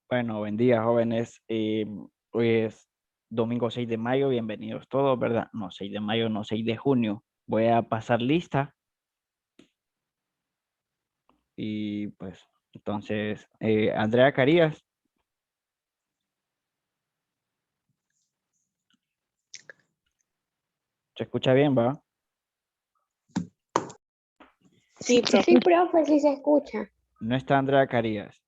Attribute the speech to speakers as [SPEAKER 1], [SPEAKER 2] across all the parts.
[SPEAKER 1] Bueno, buen día, jóvenes. Hoy es domingo 6 de mayo. Bienvenidos todos, ¿verdad? No, 6 de mayo, no, 6 de junio. Voy a pasar lista y pues, entonces, Andrea Carías, ¿se escucha bien, va?
[SPEAKER 2] Sí, profe. Sí, profe, sí se escucha.
[SPEAKER 1] No está Andrea Carías.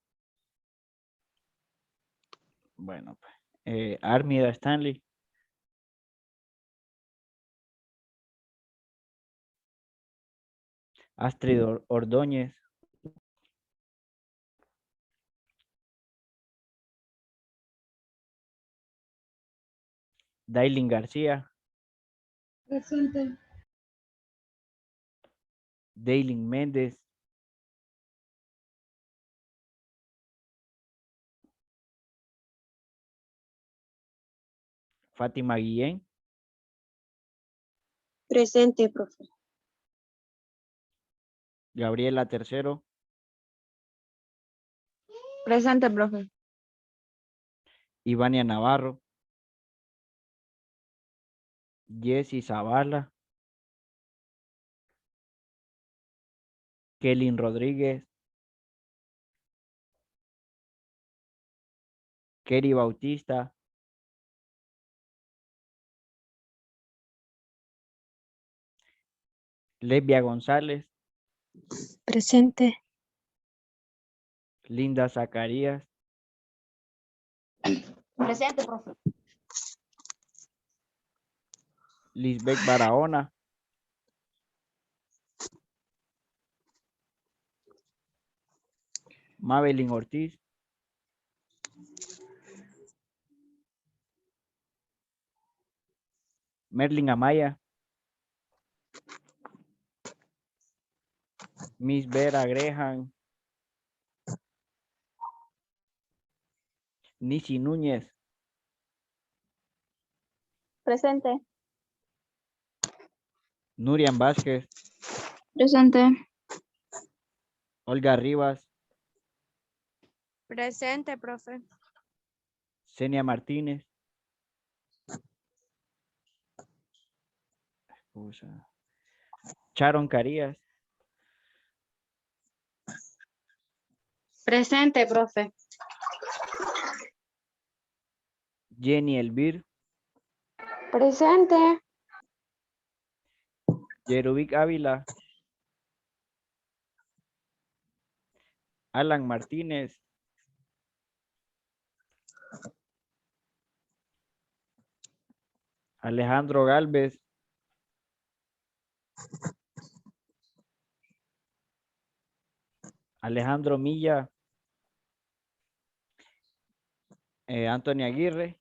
[SPEAKER 1] Bueno, pues, Armida Stanley, Astrid Ordóñez, Dailin García,
[SPEAKER 2] Presente.
[SPEAKER 1] Dailin Méndez, Fátima Guillén,
[SPEAKER 2] Presente, profe.
[SPEAKER 1] Gabriela Tercero,
[SPEAKER 2] Presente, profe.
[SPEAKER 1] Ivania Navarro, Jessy Zavala, Kelly Rodríguez, Kerry Bautista, Lesbia González,
[SPEAKER 2] Presente.
[SPEAKER 1] Linda Zacarías,
[SPEAKER 2] Presente, profe.
[SPEAKER 1] Lisbeth Barahona, Mabelin Ortiz, Merlin Amaya, Miss Vera Graham, Nisi Núñez,
[SPEAKER 2] Presente.
[SPEAKER 1] Nurian Vázquez,
[SPEAKER 2] Presente.
[SPEAKER 1] Olga Rivas,
[SPEAKER 2] Presente, profe.
[SPEAKER 1] Senia Martínez, Sharon Carías,
[SPEAKER 2] Presente, profe.
[SPEAKER 1] Jenny Elvir,
[SPEAKER 2] Presente.
[SPEAKER 1] Yerubic Ávila, Alan Martínez, Alejandro Galvez, Alejandro Milla, Anthony Aguirre,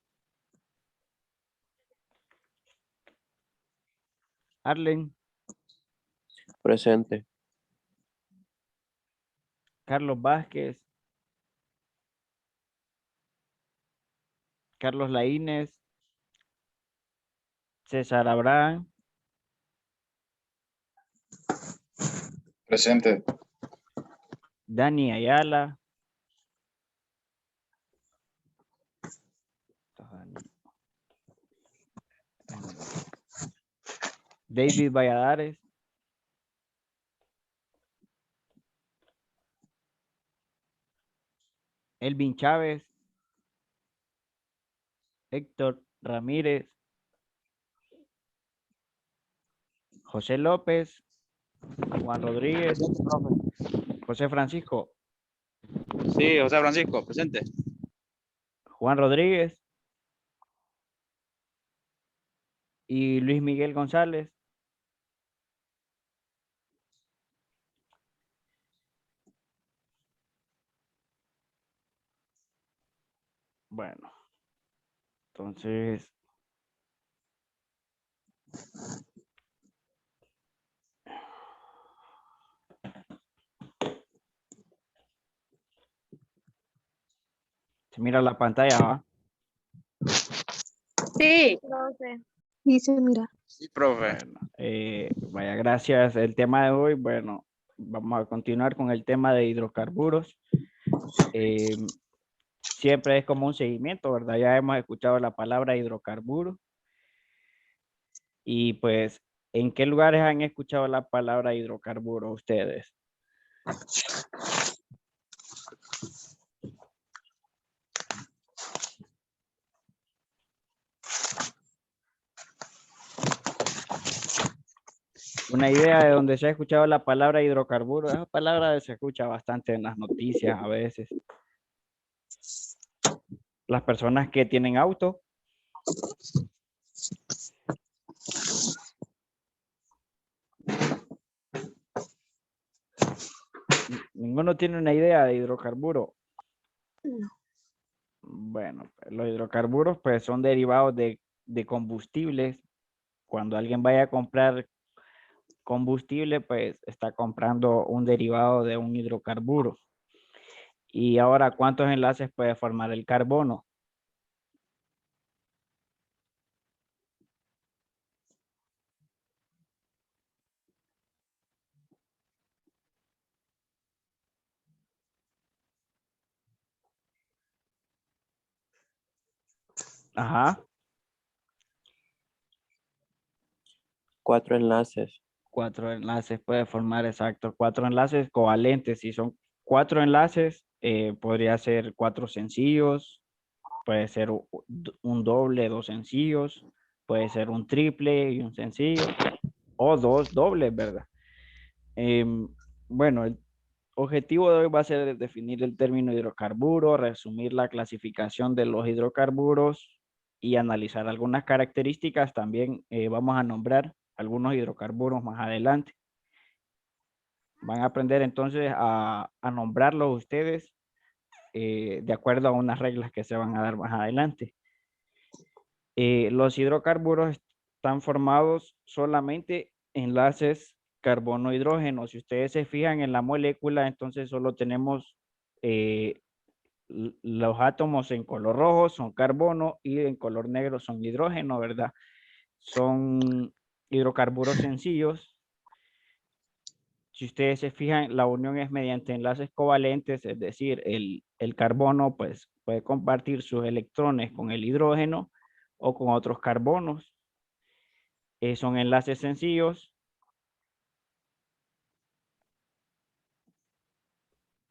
[SPEAKER 1] Arlen,
[SPEAKER 3] Presente.
[SPEAKER 1] Carlos Vázquez, Carlos Laínez, César Abraham,
[SPEAKER 4] Presente.
[SPEAKER 1] Dani Ayala, David Valladares, Elvin Chávez, Héctor Ramírez, José López, Juan Rodríguez, José Francisco,
[SPEAKER 4] Sí, José Francisco, presente.
[SPEAKER 1] Juan Rodríguez y Luis Miguel González. Bueno, entonces se mira la pantalla, ¿va?
[SPEAKER 2] Sí, profe. Sí, se mira.
[SPEAKER 4] Sí, profe.
[SPEAKER 1] Bueno, vaya, gracias. El tema de hoy, bueno, vamos a continuar con el tema de hidrocarburos. siempre es como un seguimiento, ¿verdad? Ya hemos escuchado la palabra hidrocarburo. Y pues, ¿en qué lugares han escuchado la palabra hidrocarburo ustedes? Una idea de donde se ha escuchado la palabra hidrocarburo. Esa palabra se escucha bastante en las noticias a veces. Las personas que tienen auto. Ninguno tiene una idea de hidrocarburo. Bueno, los hidrocarburos pues son derivados de combustibles. Cuando alguien vaya a comprar combustible, pues está comprando un derivado de un hidrocarburo. Y ahora, ¿cuántos enlaces puede formar el carbono? Ajá,
[SPEAKER 3] 4 enlaces.
[SPEAKER 1] 4 enlaces puede formar, exacto. 4 enlaces covalentes. Si son 4 enlaces, podría ser 4 sencillos, puede ser un doble, 2 sencillos, puede ser un triple y un sencillo, o 2 dobles, ¿verdad? Bueno, el objetivo de hoy va a ser definir el término hidrocarburo, resumir la clasificación de los hidrocarburos y analizar algunas características. También vamos a nombrar algunos hidrocarburos más adelante. Van a aprender entonces a nombrarlos ustedes de acuerdo a unas reglas que se van a dar más adelante. Los hidrocarburos están formados solamente enlaces carbono-hidrógeno. Si ustedes se fijan en la molécula, entonces solo tenemos los átomos en color rojo son carbono y en color negro son hidrógeno, ¿verdad? Son hidrocarburos sencillos. Si ustedes se fijan, la unión es mediante enlaces covalentes, es decir, el carbono pues, puede compartir sus electrones con el hidrógeno o con otros carbonos. Son enlaces sencillos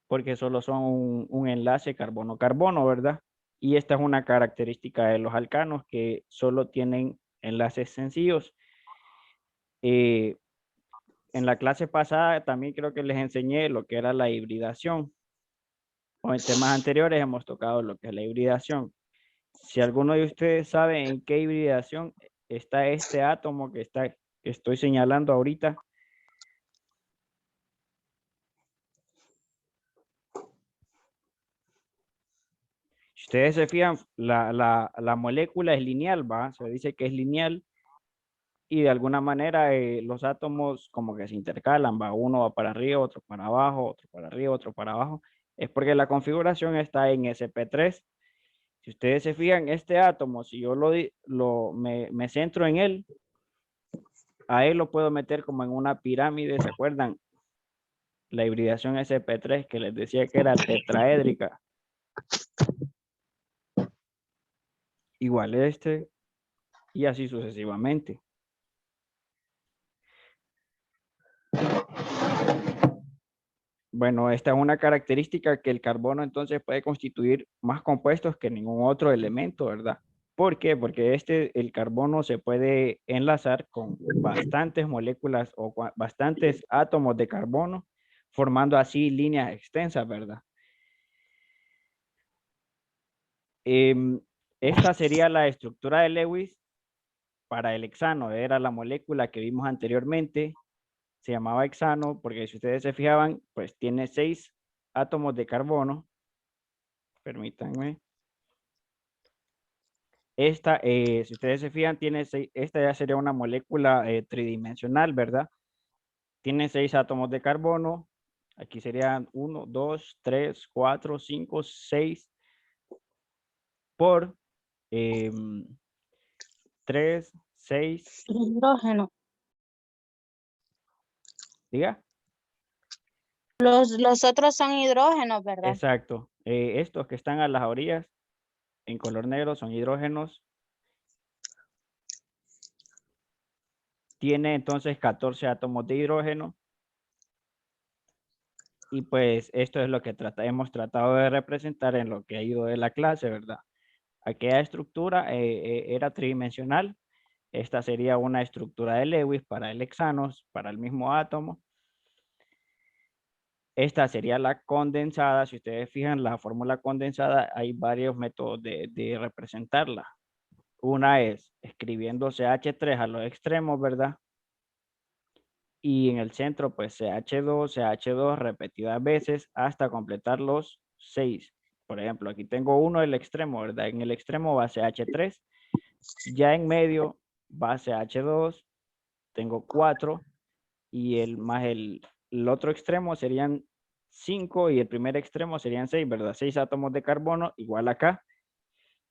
[SPEAKER 1] porque solo son un enlace carbono-carbono, ¿verdad? Y esta es una característica de los alcanos que solo tienen enlaces sencillos. En la clase pasada también creo que les enseñé lo que era la hibridación. O en temas anteriores hemos tocado lo que es la hibridación. Si alguno de ustedes sabe en qué hibridación está este átomo que estoy señalando ahorita. Si ustedes se fijan, la molécula es lineal, ¿va? Se dice que es lineal y de alguna manera los átomos como que se intercalan, ¿va? Uno va para arriba, otro para abajo, otro para arriba, otro para abajo. Es porque la configuración está en sp3. Si ustedes se fijan, este átomo, si yo me centro en él, a él lo puedo meter como en una pirámide, ¿se acuerdan? La hibridación sp3 que les decía que era tetraédrica. Igual este y así sucesivamente. Bueno, esta es una característica que el carbono entonces puede constituir más compuestos que ningún otro elemento, ¿verdad? ¿Por qué? Porque el carbono se puede enlazar con bastantes moléculas o bastantes átomos de carbono, formando así líneas extensas, ¿verdad? Esta sería la estructura de Lewis para el hexano, era la molécula que vimos anteriormente, se llamaba hexano porque si ustedes se fijaban, pues tiene 6 átomos de carbono. Permítanme. Esta, si ustedes se fijan, esta ya sería una molécula tridimensional, ¿verdad? Tiene 6 átomos de carbono. Aquí serían 1, 2, 3, 4, 5, 6 por 3, 6.
[SPEAKER 2] Hidrógeno.
[SPEAKER 1] Diga.
[SPEAKER 2] Los otros son hidrógenos, ¿verdad?
[SPEAKER 1] Exacto. Estos que están a las orillas en color negro son hidrógenos. Tiene entonces 14 átomos de hidrógeno. Y pues esto es lo que hemos tratado de representar en lo que ha ido de la clase, ¿verdad? Aquella estructura era tridimensional. Esta sería una estructura de Lewis para el hexano, para el mismo átomo. Esta sería la condensada. Si ustedes fijan la fórmula condensada, hay varios métodos de representarla. Una es escribiendo CH3 a los extremos, ¿verdad? Y en el centro, pues CH2, CH2 repetidas veces hasta completar los 6. Por ejemplo, aquí tengo uno del extremo, ¿verdad? En el extremo va CH3. Ya en medio va CH2. Tengo 4. Y el otro extremo serían 5 y el primer extremo serían 6, ¿verdad? 6 átomos de carbono igual acá.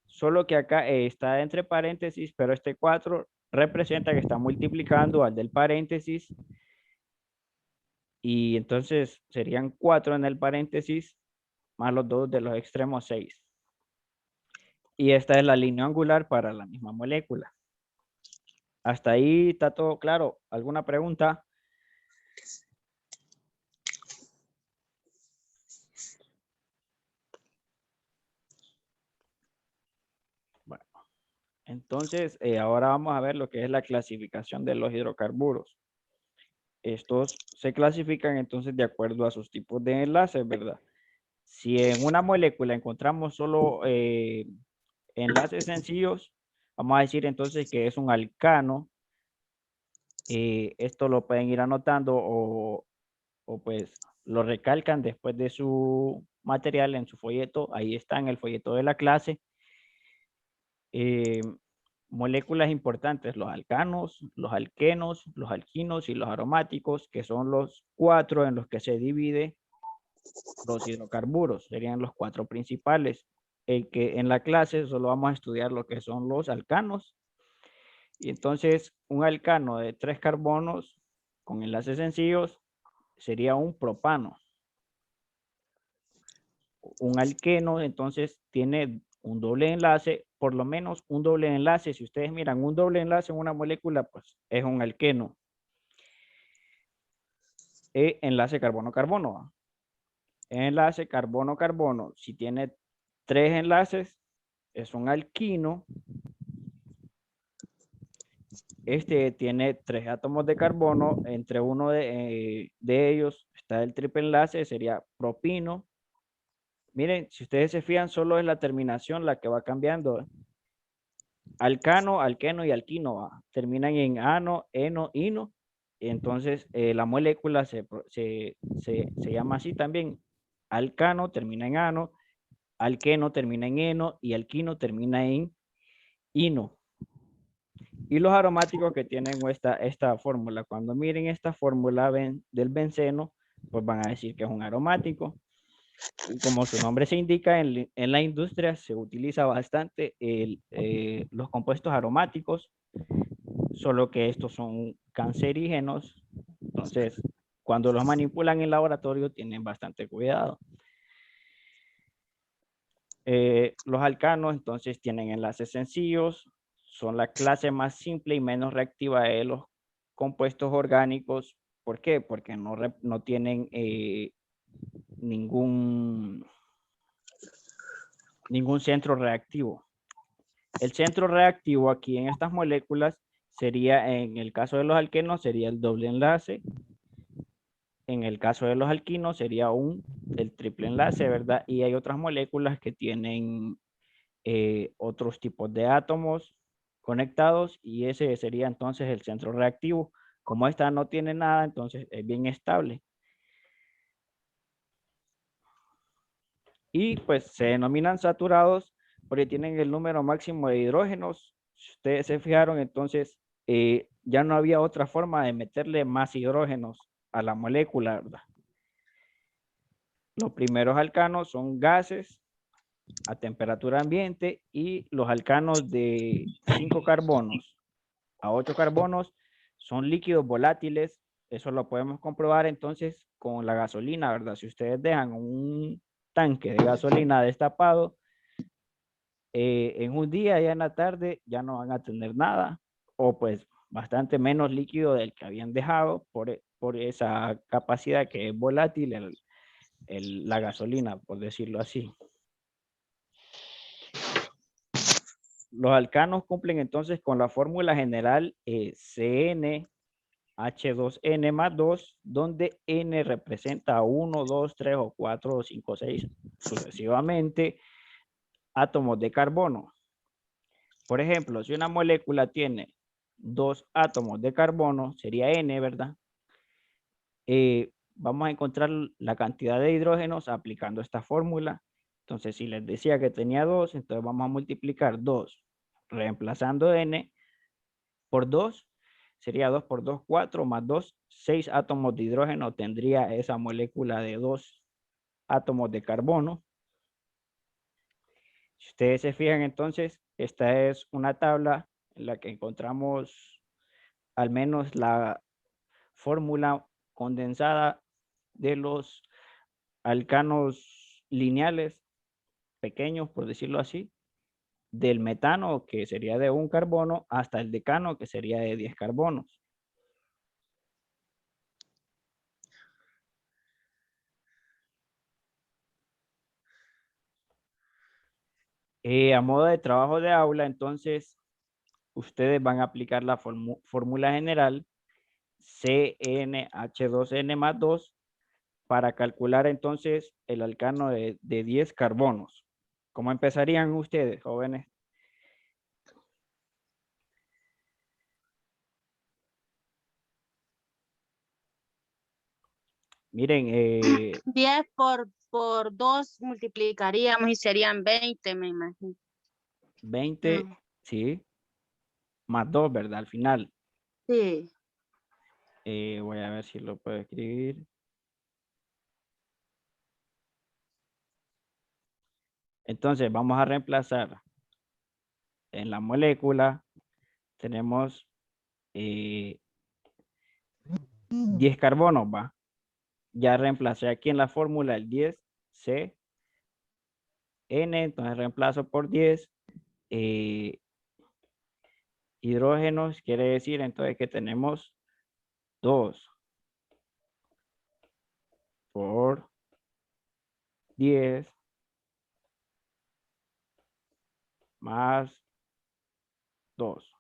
[SPEAKER 1] Solo que acá está entre paréntesis, pero este 4 representa que está multiplicando al del paréntesis. Y entonces serían 4 en el paréntesis más los 2 de los extremos 6. Y esta es la línea angular para la misma molécula. Hasta ahí está todo claro. ¿Alguna pregunta? Bueno, entonces ahora vamos a ver lo que es la clasificación de los hidrocarburos. Estos se clasifican entonces de acuerdo a sus tipos de enlaces, ¿verdad? Si en una molécula encontramos solo enlaces sencillos, vamos a decir entonces que es un alcano. Esto lo pueden ir anotando o pues lo recalcan después de su material en su folleto. Ahí está en el folleto de la clase. Moléculas importantes, los alcanos, los alquenos, los alquinos y los aromáticos, que son los 4 en los que se divide los hidrocarburos. Serían los 4 principales. El que en la clase solo vamos a estudiar lo que son los alcanos. Y entonces un alcano de 3 carbonos con enlaces sencillos sería un propano. Un alqueno entonces tiene un doble enlace, por lo menos un doble enlace. Si ustedes miran un doble enlace en una molécula, pues es un alqueno. Enlace carbono-carbono. Enlace carbono-carbono. Si tiene 3 enlaces, es un alquino. Este tiene 3 átomos de carbono. Entre uno de ellos está el triple enlace, sería propino. Miren, si ustedes se fijan, solo es la terminación la que va cambiando. Alcano, alqueno y alquino terminan en ano, eno, ino. Entonces, la molécula se llama así también. Alcano termina en ano, alqueno termina en eno y alquino termina en ino. Y los aromáticos que tienen esta fórmula, cuando miren esta fórmula del benceno, pues van a decir que es un aromático. Y como su nombre se indica, en la industria se utiliza bastante los compuestos aromáticos, solo que estos son cancerígenos. Entonces, cuando los manipulan en laboratorio, tienen bastante cuidado. Los alcanos, entonces, tienen enlaces sencillos, son la clase más simple y menos reactiva de los compuestos orgánicos. ¿Por qué? Porque no tienen ningún centro reactivo. El centro reactivo aquí en estas moléculas sería, en el caso de los alquenos, sería el doble enlace. En el caso de los alquinos sería el triple enlace, ¿verdad? Y hay otras moléculas que tienen otros tipos de átomos conectados y ese sería entonces el centro reactivo. Como esta no tiene nada, entonces es bien estable. Y pues se denominan saturados porque tienen el número máximo de hidrógenos. Si ustedes se fijaron, entonces ya no había otra forma de meterle más hidrógenos a la molécula, ¿verdad? Los primeros alcanos son gases a temperatura ambiente y los alcanos de 5 carbonos a 8 carbonos son líquidos volátiles. Eso lo podemos comprobar entonces con la gasolina, ¿verdad? Si ustedes dejan un tanque de gasolina destapado, en un día, ya en la tarde, ya no van a tener nada, o pues bastante menos líquido del que habían dejado por esa capacidad que es volátil la gasolina, por decirlo así. Los alcanos cumplen entonces con la fórmula general CnH2n más 2, donde n representa 1, 2, 3 o 4 o 5, 6 sucesivamente átomos de carbono. Por ejemplo, si una molécula tiene 2 átomos de carbono, sería n, ¿verdad? Vamos a encontrar la cantidad de hidrógenos aplicando esta fórmula. Entonces, si les decía que tenía 2, entonces vamos a multiplicar 2, reemplazando n por 2, sería 2 por 2, 4, más 2, 6 átomos de hidrógeno tendría esa molécula de 2 átomos de carbono. Si ustedes se fijan, entonces, esta es una tabla en la que encontramos al menos la fórmula condensada de los alcanos lineales pequeños, por decirlo así, del metano, que sería de 1 carbono, hasta el decano, que sería de 10 carbonos. A modo de trabajo de aula, entonces, ustedes van a aplicar la fórmula general CnH2n más 2 para calcular entonces el alcano de 10 carbonos. ¿Cómo empezarían ustedes, jóvenes? Miren,
[SPEAKER 5] 10 por 2 multiplicaríamos y serían 20, me imagino.
[SPEAKER 1] 20,
[SPEAKER 5] No.
[SPEAKER 1] sí, más 2, ¿verdad? Al final.
[SPEAKER 5] Sí.
[SPEAKER 1] Voy a ver si lo puedo escribir. Entonces, vamos a reemplazar en la molécula. Tenemos 10 carbonos, ¿va? Ya reemplacé aquí en la fórmula el 10, C, N, entonces reemplazo por 10. Hidrógenos quiere decir entonces que tenemos 2 por 10 más 2.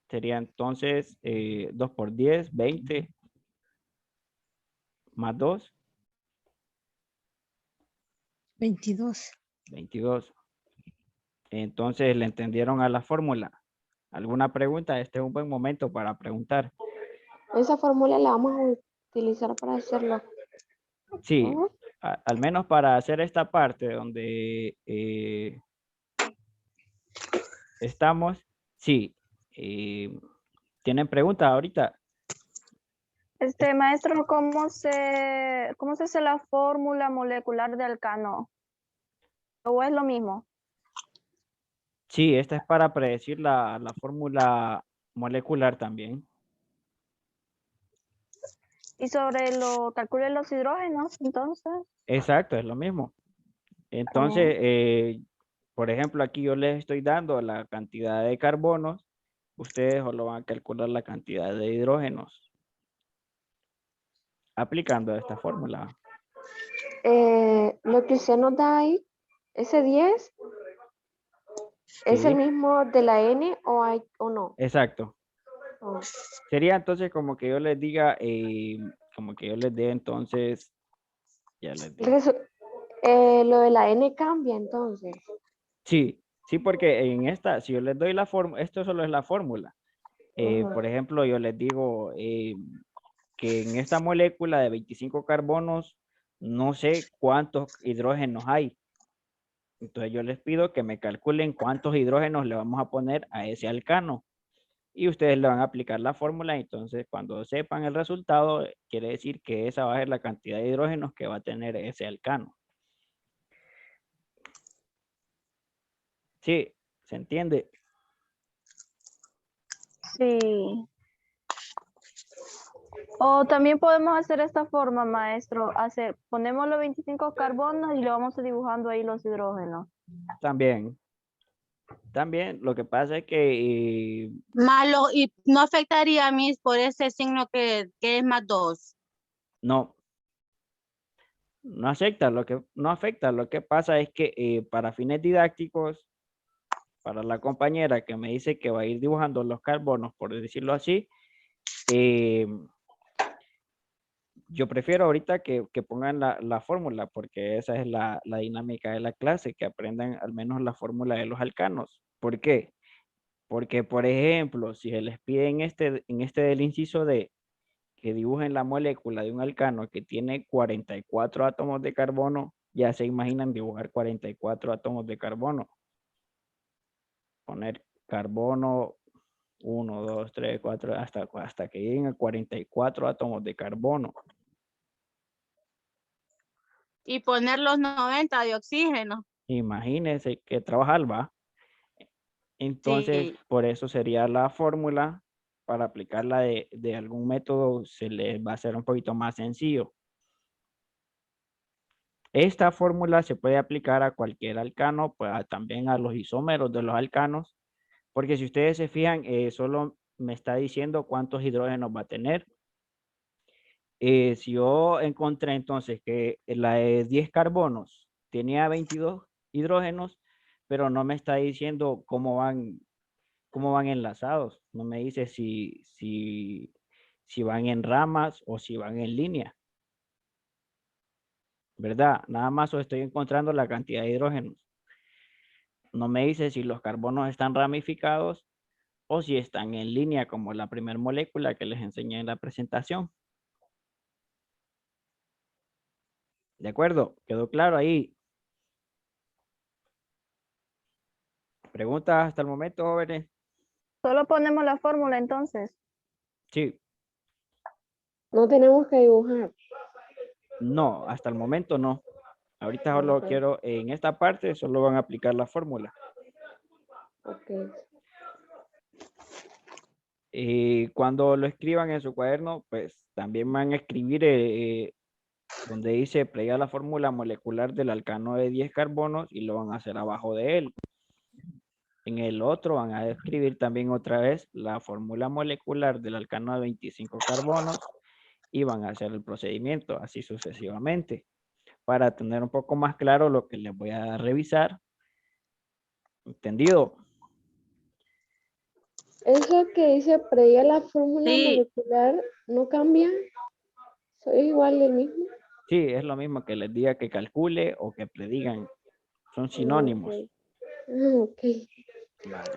[SPEAKER 1] Sería entonces 2 por 10, 20 más 2.
[SPEAKER 6] 22.
[SPEAKER 1] 22. Entonces, ¿le entendieron a la fórmula? ¿Alguna pregunta? Este es un buen momento para preguntar.
[SPEAKER 2] Esa fórmula la vamos a utilizar para hacerlo.
[SPEAKER 1] Sí, al menos para hacer esta parte donde estamos. Sí. ¿Tienen preguntas ahorita?
[SPEAKER 7] Maestro, ¿cómo se hace la fórmula molecular de alcano? ¿O es lo mismo?
[SPEAKER 1] Sí, esta es para predecir la fórmula molecular también.
[SPEAKER 7] Y sobre lo calculo de los hidrógenos, entonces.
[SPEAKER 1] Exacto, es lo mismo. Entonces, por ejemplo, aquí yo les estoy dando la cantidad de carbonos. Ustedes solo van a calcular la cantidad de hidrógenos aplicando esta fórmula.
[SPEAKER 2] Lo que usted nos da ahí, ese 10, ¿es
[SPEAKER 1] Sí,
[SPEAKER 2] el mismo de la N o no?
[SPEAKER 1] exacto.
[SPEAKER 2] Oh.
[SPEAKER 1] Sería entonces como que yo les diga, como que yo les dé entonces, ya les digo.
[SPEAKER 2] Lo de la N cambia entonces.
[SPEAKER 1] Sí, sí, porque en esta, si yo les doy la fórmula, esto solo es la fórmula. Por ejemplo, yo les digo que en esta molécula de 25 carbonos, no sé cuántos hidrógenos hay. Entonces yo les pido que me calculen cuántos hidrógenos le vamos a poner a ese alcano. Y ustedes le van a aplicar la fórmula. Entonces, cuando sepan el resultado, quiere decir que esa va a ser la cantidad de hidrógenos que va a tener ese alcano. Sí, ¿se entiende?
[SPEAKER 7] Sí. O también podemos hacer esta forma, maestro. Ponemos los 25 carbonos y le vamos dibujando ahí los hidrógenos.
[SPEAKER 1] También, lo que pasa es que
[SPEAKER 5] Malo, y no afectaría a mí por ese signo que es más 2.
[SPEAKER 1] no, no afecta. No afecta. Lo que pasa es que para fines didácticos, para la compañera que me dice que va a ir dibujando los carbonos, por decirlo así, eh, yo prefiero ahorita que pongan la fórmula, porque esa es la dinámica de la clase, que aprendan al menos la fórmula de los alcanos. ¿Por qué? Porque, por ejemplo, si se les pide en este del inciso D que dibujen la molécula de un alcano que tiene 44 átomos de carbono, ya se imaginan dibujar 44 átomos de carbono. Poner carbono 1, 2, 3, 4, hasta que lleguen a 44 átomos de carbono.
[SPEAKER 5] Y poner los 90 de oxígeno.
[SPEAKER 1] Imagínense que trabajar va. Entonces,
[SPEAKER 5] Sí.
[SPEAKER 1] por eso sería la fórmula. Para aplicarla de algún método se les va a hacer un poquito más sencillo. Esta fórmula se puede aplicar a cualquier alcano, pues también a los isómeros de los alcanos, porque si ustedes se fijan, solo me está diciendo cuántos hidrógenos va a tener. Si yo encontré entonces que la de 10 carbonos tenía 22 hidrógenos, pero no me está diciendo cómo van enlazados. No me dice si van en ramas o si van en línea. ¿Verdad? Nada más os estoy encontrando la cantidad de hidrógenos. No me dice si los carbonos están ramificados o si están en línea, como la primera molécula que les enseñé en la presentación. ¿De acuerdo? ¿Quedó claro ahí? ¿Preguntas hasta el momento, jóvenes?
[SPEAKER 7] Solo ponemos la fórmula entonces.
[SPEAKER 1] Sí.
[SPEAKER 2] No tenemos que dibujar.
[SPEAKER 1] No, hasta el momento no. Ahorita solo
[SPEAKER 2] Ok.
[SPEAKER 1] quiero, en esta parte solo van a aplicar la fórmula.
[SPEAKER 2] Ok.
[SPEAKER 1] Y cuando lo escriban en su cuaderno, pues también van a escribir donde dice plegar la fórmula molecular del alcano de 10 carbonos y lo van a hacer abajo de él. En el otro van a escribir también otra vez la fórmula molecular del alcano de 25 carbonos y van a hacer el procedimiento así sucesivamente para tener un poco más claro lo que les voy a revisar. ¿Entendido?
[SPEAKER 2] Eso que dice prediga la fórmula
[SPEAKER 5] Sí.
[SPEAKER 2] molecular no cambia. Soy igual del mismo.
[SPEAKER 1] Sí, es lo mismo que les diga que calcule o que predigan. Son sinónimos.
[SPEAKER 2] Ok.
[SPEAKER 1] Vale.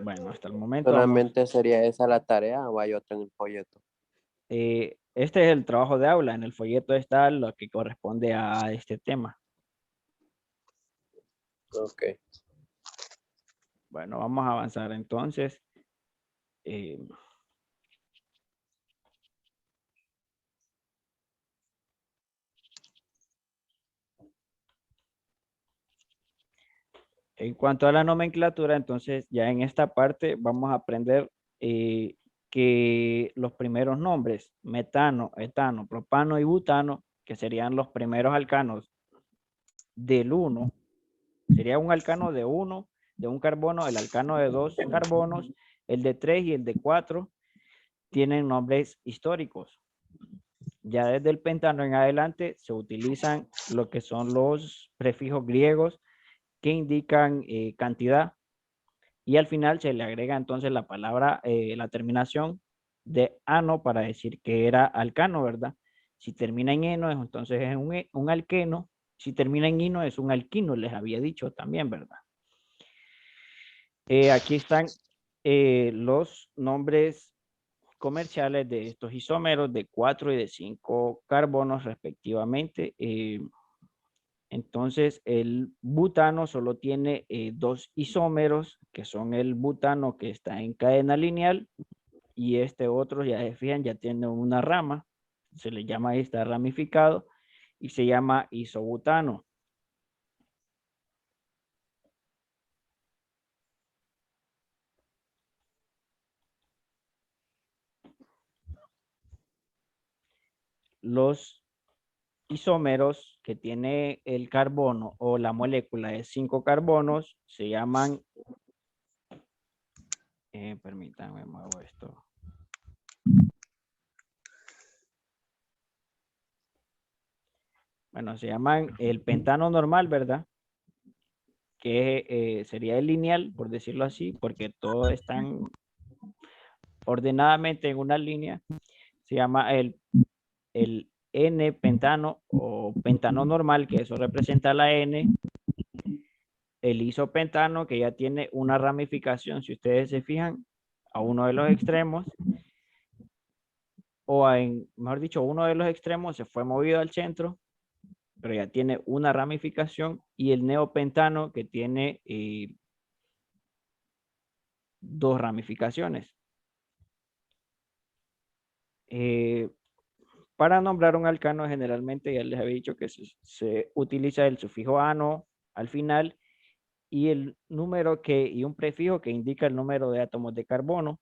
[SPEAKER 1] Bueno, hasta el momento vamos.
[SPEAKER 3] ¿Solamente sería esa la tarea o hay otra en el folleto?
[SPEAKER 1] Este es el trabajo de aula. En el folleto está lo que corresponde a este tema.
[SPEAKER 3] Ok.
[SPEAKER 1] Bueno, vamos a avanzar entonces. En cuanto a la nomenclatura, entonces ya en esta parte vamos a aprender que los primeros nombres, metano, etano, propano y butano, que serían los primeros alcanos del 1, sería un alcano de 1, de un carbono, el alcano de 2 carbonos, el de 3 y el de 4 tienen nombres históricos. Ya desde el pentano en adelante se utilizan lo que son los prefijos griegos que indican cantidad y al final se le agrega entonces la palabra, la terminación de ano para decir que era alcano, ¿verdad? Si termina en eno, entonces es un alqueno. Si termina en ino, es un alquino, les había dicho también, ¿verdad? Aquí están los nombres comerciales de estos isómeros de 4 y de 5 carbonos respectivamente. Entonces, el butano solo tiene 2 isómeros, que son el butano que está en cadena lineal y este otro, ya se fijan, ya tiene una rama, se le llama, está ramificado y se llama isobutano. los isómeros que tiene el carbono o la molécula de 5 carbonos se llaman, permítanme, muevo esto. Bueno, se llaman el pentano normal, ¿verdad? Que sería el lineal, por decirlo así, porque todos están ordenadamente en una línea. Se llama el N-pentano o pentano normal, que eso representa la N. El isopentano, que ya tiene una ramificación, si ustedes se fijan, a uno de los extremos, o mejor dicho, uno de los extremos se fue movido al centro, pero ya tiene una ramificación, y el neopentano, que tiene 2 ramificaciones. Para nombrar un alcano, generalmente ya les había dicho que se utiliza el sufijo ano al final y el número y un prefijo que indica el número de átomos de carbono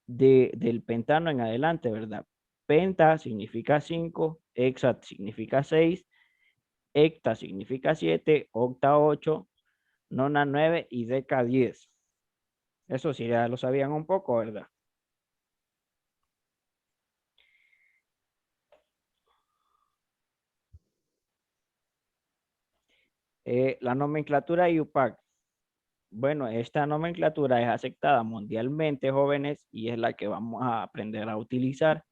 [SPEAKER 1] del pentano en adelante, ¿verdad? Penta significa 5, hexa significa 6, hecta significa 7, octa 8, nona 9 y deca 10. Eso sí, ya lo sabían un poco, ¿verdad? La nomenclatura IUPAC. Bueno, esta nomenclatura es aceptada mundialmente, jóvenes, y es la que vamos a aprender a utilizar.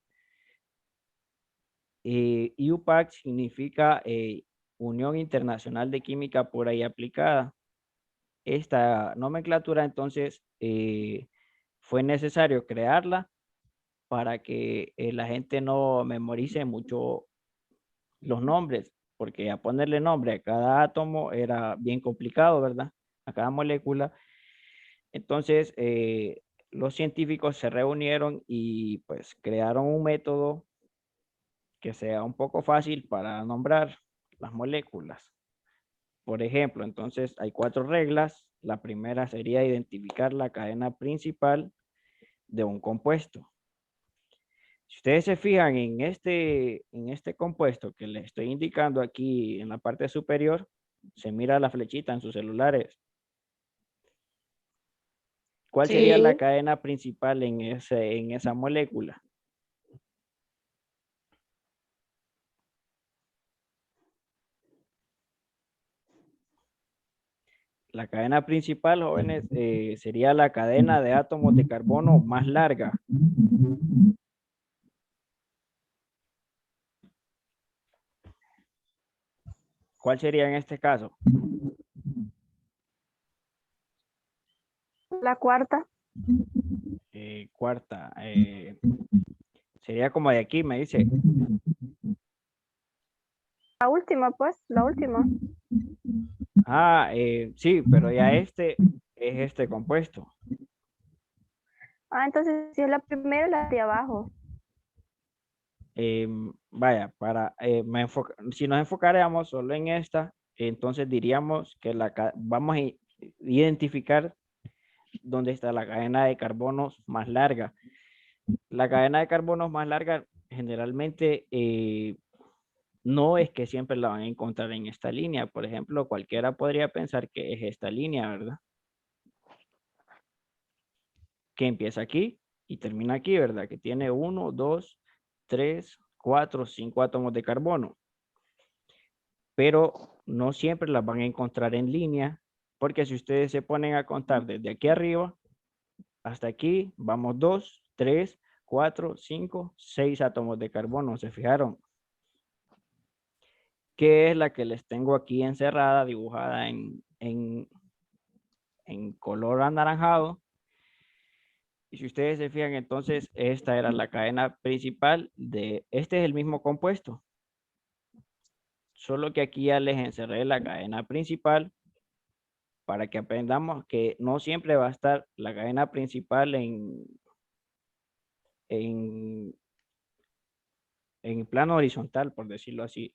[SPEAKER 1] IUPAC significa Unión Internacional de Química Pura y Aplicada. Esta nomenclatura, entonces, fue necesario crearla para que la gente no memorice mucho los nombres, porque a ponerle nombre a cada átomo era bien complicado, ¿verdad? A cada molécula. Entonces, los científicos se reunieron y pues crearon un método que sea un poco fácil para nombrar las moléculas. Por ejemplo, entonces hay 4 reglas. La primera sería identificar la cadena principal de un compuesto. Si ustedes se fijan en este compuesto que les estoy indicando aquí en la parte superior, se mira la flechita en sus celulares. ¿Cuál sería la
[SPEAKER 2] Sí.
[SPEAKER 1] cadena principal en esa molécula? La cadena principal, jóvenes, sería la cadena de átomos de carbono más larga. ¿Cuál sería en este caso?
[SPEAKER 7] La cuarta.
[SPEAKER 1] Cuarta. Sería como de aquí, me dice.
[SPEAKER 7] La última, pues, la última.
[SPEAKER 1] Sí, pero ya este es este compuesto.
[SPEAKER 7] Entonces si es la primera, la de abajo.
[SPEAKER 1] Vaya, si nos enfocáramos solo en esta, entonces diríamos que vamos a identificar dónde está la cadena de carbonos más larga. La cadena de carbonos más larga generalmente no es que siempre la van a encontrar en esta línea. Por ejemplo, cualquiera podría pensar que es esta línea, ¿verdad? Que empieza aquí y termina aquí, ¿verdad? Que tiene 1, 2, 3, 4, 5 átomos de carbono. Pero no siempre las van a encontrar en línea, porque si ustedes se ponen a contar desde aquí arriba hasta aquí, vamos 2, 3, 4, 5, 6 átomos de carbono. ¿Se fijaron? Que es la que les tengo aquí encerrada, dibujada en color anaranjado. Y si ustedes se fijan, entonces esta era la cadena principal este es el mismo compuesto. Solo que aquí ya les encerré la cadena principal para que aprendamos que no siempre va a estar la cadena principal en plano horizontal, por decirlo así.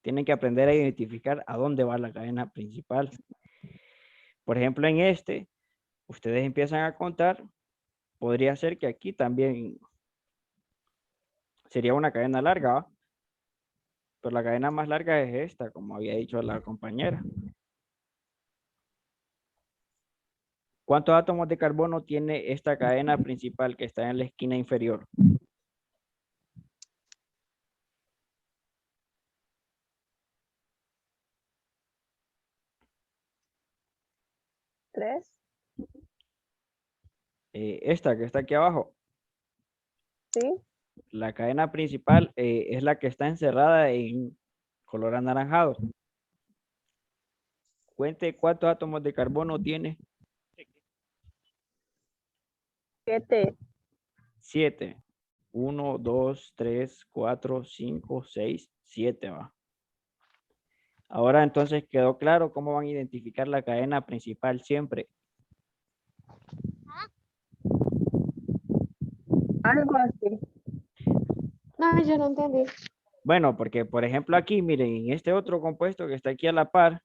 [SPEAKER 1] Tienen que aprender a identificar a dónde va la cadena principal. Por ejemplo, en ustedes empiezan a contar, podría ser que aquí también Sería una cadena larga, ¿va? Pero la cadena más larga es esta, como había dicho la compañera. ¿Cuántos átomos de carbono tiene esta cadena principal que está en la esquina inferior?
[SPEAKER 7] ¿Tres?
[SPEAKER 1] Esta que está aquí abajo,
[SPEAKER 7] ¿Sí?
[SPEAKER 1] la cadena principal es la que está encerrada en color anaranjado. Cuente cuántos átomos de carbono tiene.
[SPEAKER 7] 7.
[SPEAKER 1] 7. 1, 2, 3, 4, 5, 6, 7 va. Ahora entonces quedó claro cómo van a identificar la cadena principal siempre.
[SPEAKER 7] Algo así.
[SPEAKER 2] No, yo no entendí.
[SPEAKER 1] Bueno, porque por ejemplo aquí, miren, en este otro compuesto que está aquí a la par,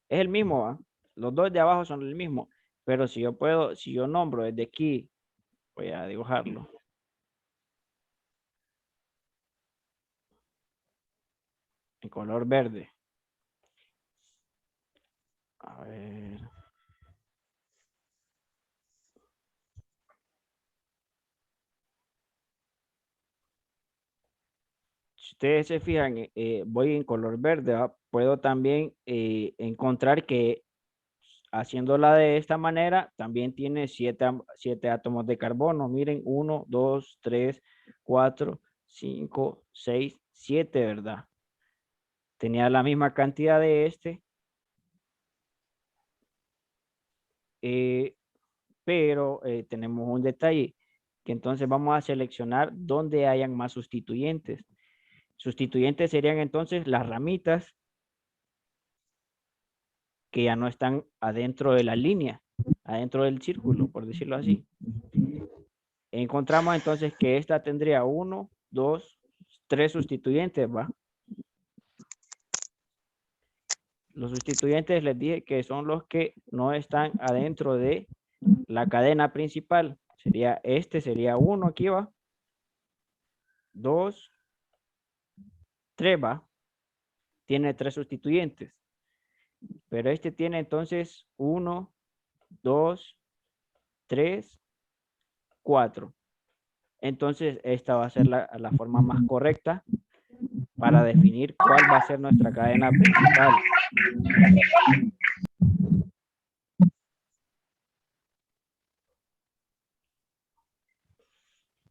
[SPEAKER 1] es el mismo, ¿va? Los dos de abajo son el mismo. Pero si yo puedo, si yo nombro desde aquí, voy a dibujarlo. En color verde. A ver. Si ustedes se fijan, voy en color verde, ¿va? Puedo también encontrar que haciéndola de esta manera, también tiene 7 átomos de carbono. Miren, 1, 2, 3, 4, 5, 6, 7, ¿verdad? Tenía la misma cantidad de este, pero tenemos un detalle, que entonces vamos a seleccionar donde hayan más sustituyentes. Sustituyentes serían entonces las ramitas que ya no están adentro de la línea, adentro del círculo, por decirlo así. Encontramos entonces que esta tendría 1, 2, 3 sustituyentes, ¿va? Los sustituyentes les dije que son los que no están adentro de la cadena principal. Sería 1 aquí, ¿va? 2, 3, ¿va? Tiene 3 sustituyentes. Pero este tiene entonces 1, 2, 3, 4. Entonces esta va a ser la forma más correcta para definir cuál va a ser nuestra cadena principal.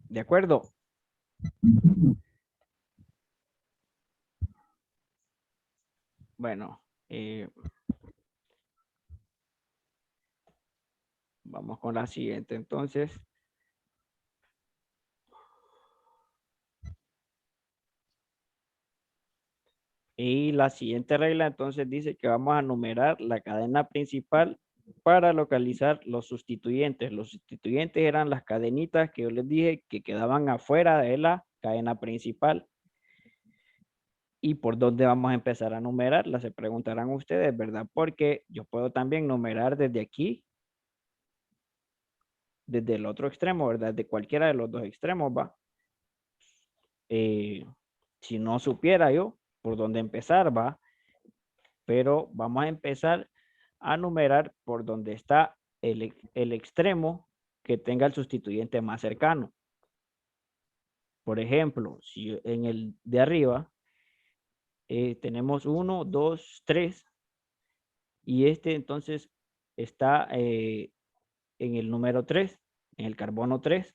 [SPEAKER 1] ¿De acuerdo? Bueno, vamos con la siguiente entonces. Y la siguiente regla entonces dice que vamos a numerar la cadena principal para localizar los sustituyentes. Los sustituyentes eran las cadenitas que yo les dije que quedaban afuera de la cadena principal. ¿Y por dónde vamos a empezar a numerarla? Se preguntarán ustedes, ¿verdad? Porque yo puedo también numerar desde aquí, desde el otro extremo, ¿verdad? De cualquiera de los dos extremos, va. Si no supiera yo por dónde empezar, va. Pero vamos a empezar a numerar por donde está el extremo que tenga el sustituyente más cercano. Por ejemplo, si en el de arriba tenemos 1, 2, 3 y este entonces está en el número 3, en el carbono 3,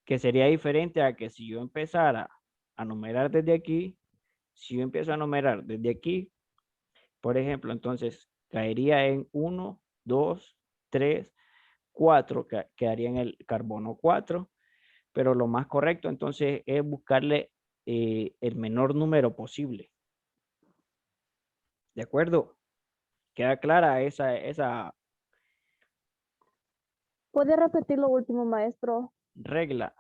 [SPEAKER 1] que sería diferente a que si yo empezara a numerar desde aquí, si yo empiezo a numerar desde aquí, por ejemplo, entonces caería en 1, 2, 3, 4, quedaría en el carbono 4, pero lo más correcto entonces es buscarle el menor número posible. ¿De acuerdo? ¿Queda clara esa
[SPEAKER 7] ¿Puede repetir lo último, maestro?
[SPEAKER 1] regla?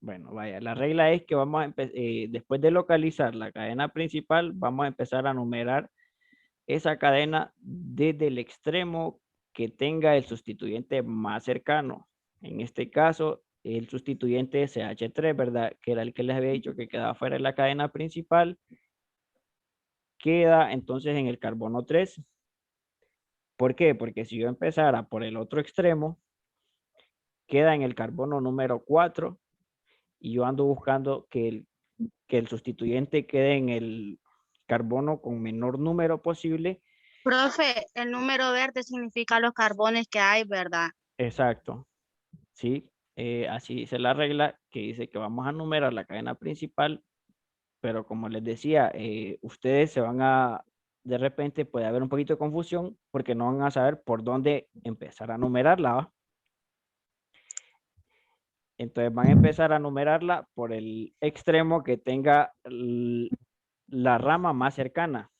[SPEAKER 1] Bueno, vaya, la regla es que vamos a después de localizar la cadena principal, vamos a empezar a numerar esa cadena desde el extremo que tenga el sustituyente más cercano. En este caso, el sustituyente CH3, ¿verdad? Que era el que les había dicho que quedaba fuera de la cadena principal. Queda entonces en el carbono 3. ¿Por qué? Porque si yo empezara por el otro extremo, queda en el carbono número 4 y yo ando buscando que el sustituyente quede en el carbono con menor número posible.
[SPEAKER 5] Profe, el número verde significa los carbones que hay, ¿verdad?
[SPEAKER 1] Exacto. Sí, así dice la regla, que dice que vamos a numerar la cadena principal, pero como les decía, ustedes se van a, de repente puede haber un poquito de confusión porque no van a saber por dónde empezar a numerarla, ¿va? Entonces van a empezar a numerarla por el extremo que tenga la rama más cercana.